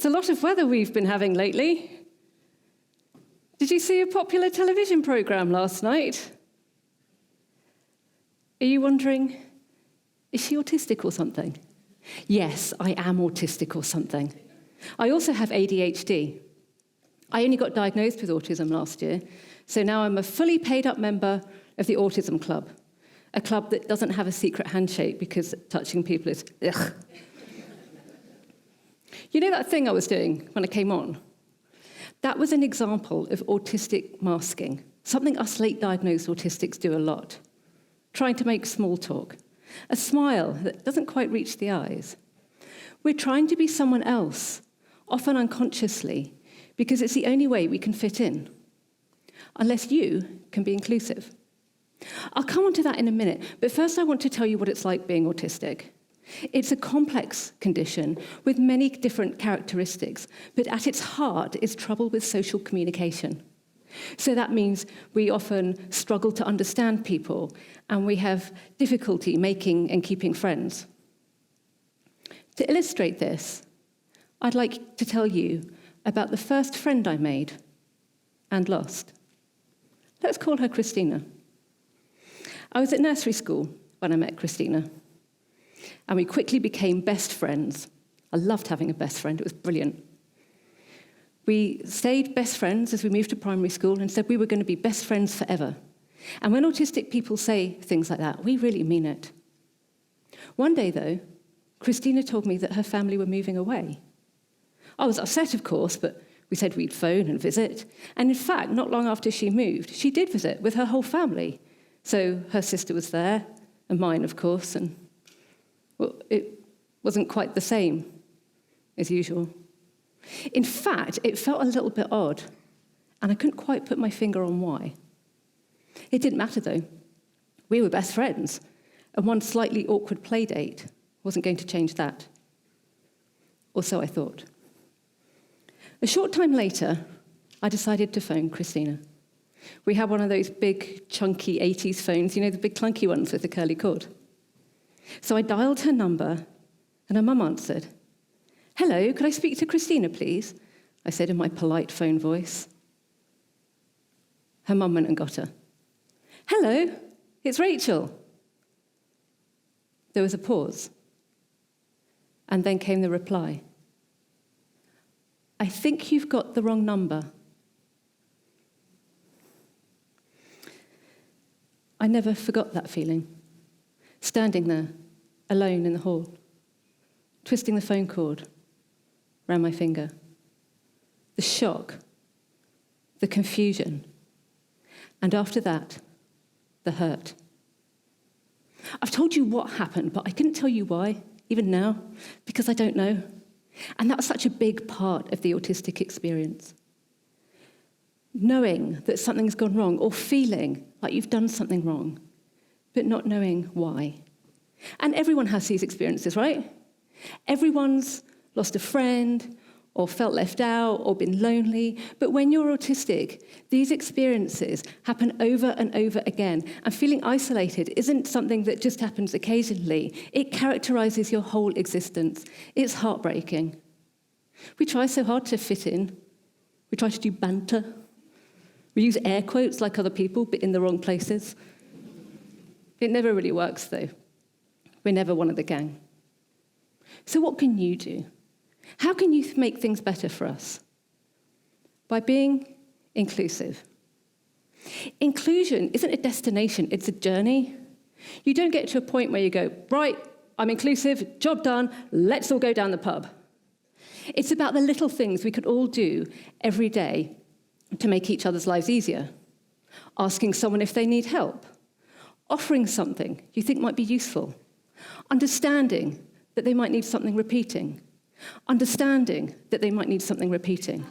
It's a lot of weather we've been having lately. Did you see a popular television programme last night? Are you wondering, is she autistic or something? Yes, I am autistic or something. I also have ADHD. I only got diagnosed with autism last year, so now I'm a fully paid-up member of the Autism Club, a club that doesn't have a secret handshake because touching people is ugh. You know that thing I was doing when I came on? That was an example of autistic masking, something us late-diagnosed autistics do a lot. Trying to make small talk, a smile that doesn't quite reach the eyes. We're trying to be someone else, often unconsciously, because it's the only way we can fit in, unless you can be inclusive. I'll come on to that in a minute, but first I want to tell you what it's like being autistic. It's a complex condition with many different characteristics, but at its heart is trouble with social communication. So that means we often struggle to understand people, and we have difficulty making and keeping friends. To illustrate this, I'd like to tell you about the first friend I made and lost. Let's call her Christina. I was at nursery school when I met Christina, and we quickly became best friends. I loved having a best friend, it was brilliant. We stayed best friends as we moved to primary school and said we were going to be best friends forever. And when autistic people say things like that, we really mean it. One day, though, Christina told me that her family were moving away. I was upset, of course, but we said we'd phone and visit. And in fact, not long after she moved, she did visit with her whole family. So her sister was there, and mine, of course, and well, it wasn't quite the same as usual. In fact, it felt a little bit odd, and I couldn't quite put my finger on why. It didn't matter, though. We were best friends, and one slightly awkward play date wasn't going to change that. Or so I thought. A short time later, I decided to phone Christina. We had one of those big, chunky 80s phones, you know, the big clunky ones with the curly cord. So I dialed her number, and her mum answered. "Hello, could I speak to Christina, please?" I said in my polite phone voice. Her mum went and got her. "Hello, it's Rachel." There was a pause. And then came the reply. "I think you've got the wrong number." I never forgot that feeling. Standing there, alone in the hall, twisting the phone cord around my finger. The shock, the confusion, and after that, the hurt. I've told you what happened, but I couldn't tell you why, even now, because I don't know. And that's such a big part of the autistic experience. Knowing that something's gone wrong, or feeling like you've done something wrong, but not knowing why. And everyone has these experiences, right? Everyone's lost a friend, or felt left out, or been lonely. But when you're autistic, these experiences happen over and over again. And feeling isolated isn't something that just happens occasionally. It characterizes your whole existence. It's heartbreaking. We try so hard to fit in. We try to do banter. We use air quotes like other people, but in the wrong places. It never really works, though. We're never one of the gang. So what can you do? How can you make things better for us? By being inclusive. Inclusion isn't a destination, it's a journey. You don't get to a point where you go, right, I'm inclusive, job done, let's all go down the pub. It's about the little things we could all do every day to make each other's lives easier. Asking someone if they need help. Offering something you think might be useful. Understanding that they might need something repeating. Understanding that they might need something repeating.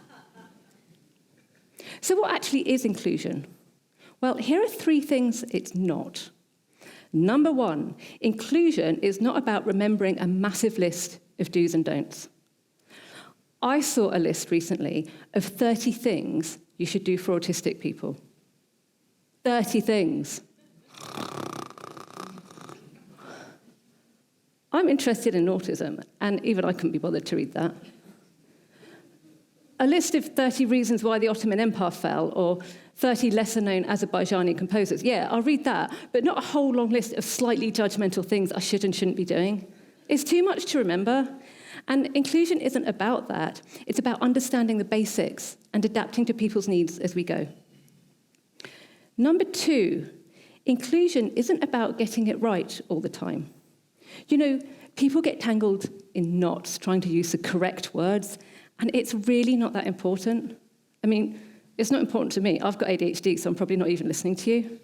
So what actually is inclusion? Well, here are 3 things it's not. Number 1, inclusion is not about remembering a massive list of do's and don'ts. I saw a list recently of 30 things you should do for autistic people. 30 things. I'm interested in autism, and even I couldn't be bothered to read that. a list of 30 reasons why the Ottoman Empire fell, or 30 lesser-known Azerbaijani composers. Yeah, I'll read that, but not a whole long list of slightly judgmental things I should and shouldn't be doing. It's too much to remember. And inclusion isn't about that. It's about understanding the basics and adapting to people's needs as we go. Number 2, inclusion isn't about getting it right all the time. You know, people get tangled in knots trying to use the correct words, and it's really not that important. I mean, it's not important to me. I've got ADHD, so I'm probably not even listening to you.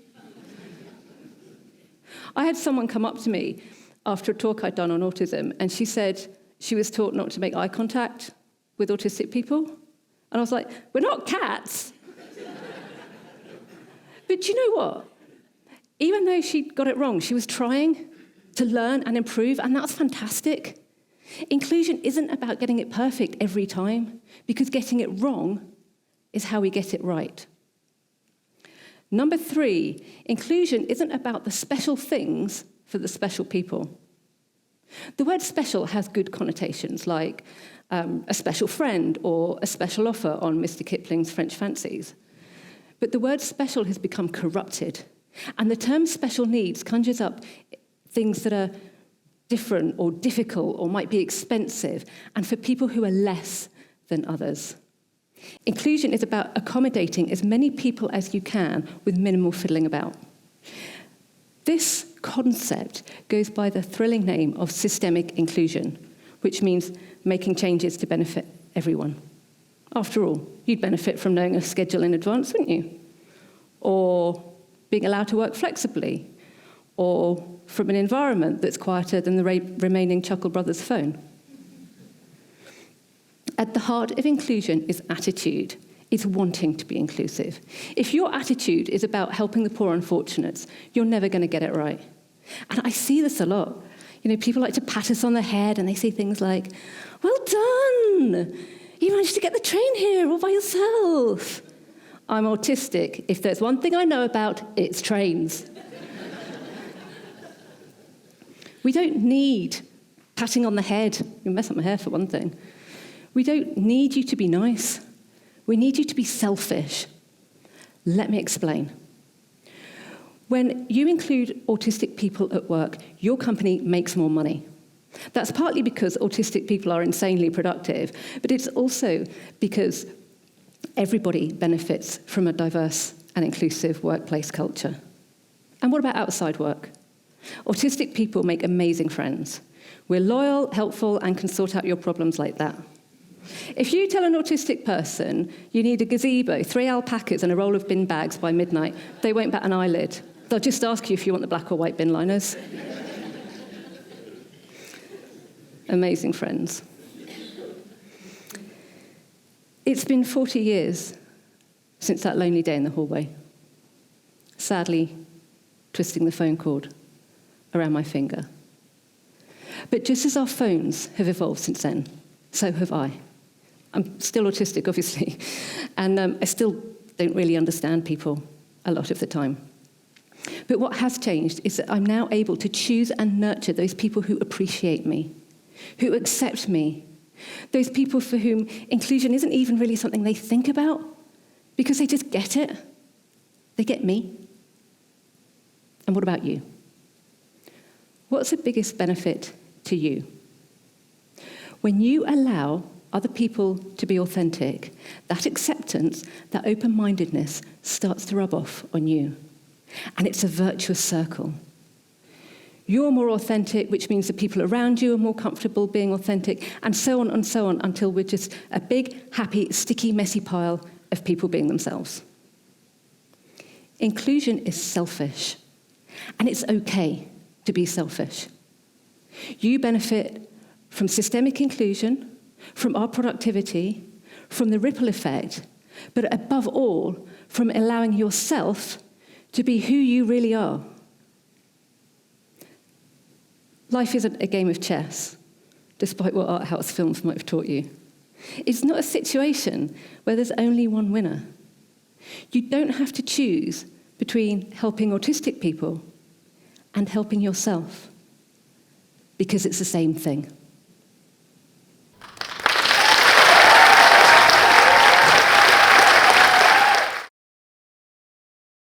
I had someone come up to me after a talk I'd done on autism, and she said she was taught not to make eye contact with autistic people. And I was like, we're not cats. But you know what? Even though she got it wrong, she was trying to learn and improve, and that's fantastic. Inclusion isn't about getting it perfect every time, because getting it wrong is how we get it right. Number 3, inclusion isn't about the special things for the special people. The word special has good connotations, like a special friend or a special offer on Mr. Kipling's French Fancies. But the word special has become corrupted, and the term special needs conjures up things that are different or difficult or might be expensive, and for people who are less than others. Inclusion is about accommodating as many people as you can with minimal fiddling about. This concept goes by the thrilling name of systemic inclusion, which means making changes to benefit everyone. After all, you'd benefit from knowing a schedule in advance, wouldn't you? Or being allowed to work flexibly, or from an environment that's quieter than the remaining Chuckle Brothers phone. At the heart of inclusion is attitude. It's wanting to be inclusive. If your attitude is about helping the poor unfortunates, you're never going to get it right. And I see this a lot. You know, people like to pat us on the head, and they say things like, "Well done! You managed to get the train here all by yourself." I'm autistic. If there's one thing I know about, it's trains. We don't need patting on the head. You mess up my hair for one thing. We don't need you to be nice. We need you to be selfish. Let me explain. When you include autistic people at work, your company makes more money. That's partly because autistic people are insanely productive, but it's also because everybody benefits from a diverse and inclusive workplace culture. And what about outside work? Autistic people make amazing friends. We're loyal, helpful, and can sort out your problems like that. If you tell an autistic person you need a gazebo, 3 alpacas, and a roll of bin bags by midnight, they won't bat an eyelid. They'll just ask you if you want the black or white bin liners. Amazing friends. It's been 40 years since that lonely day in the hallway. Sadly, twisting the phone cord around my finger. But just as our phones have evolved since then, so have I. I'm still autistic, obviously, and I still don't really understand people a lot of the time. But what has changed is that I'm now able to choose and nurture those people who appreciate me, who accept me, those people for whom inclusion isn't even really something they think about because they just get it. They get me. And what about you? What's the biggest benefit to you? When you allow other people to be authentic, that acceptance, that open-mindedness starts to rub off on you. And it's a virtuous circle. You're more authentic, which means the people around you are more comfortable being authentic, and so on until we're just a big, happy, sticky, messy pile of people being themselves. Inclusion is selfish, and it's okay to be selfish. You benefit from systemic inclusion, from our productivity, from the ripple effect, but above all, from allowing yourself to be who you really are. Life isn't a game of chess, despite what art house films might have taught you. It's not a situation where there's only one winner. You don't have to choose between helping autistic people and helping yourself, because it's the same thing.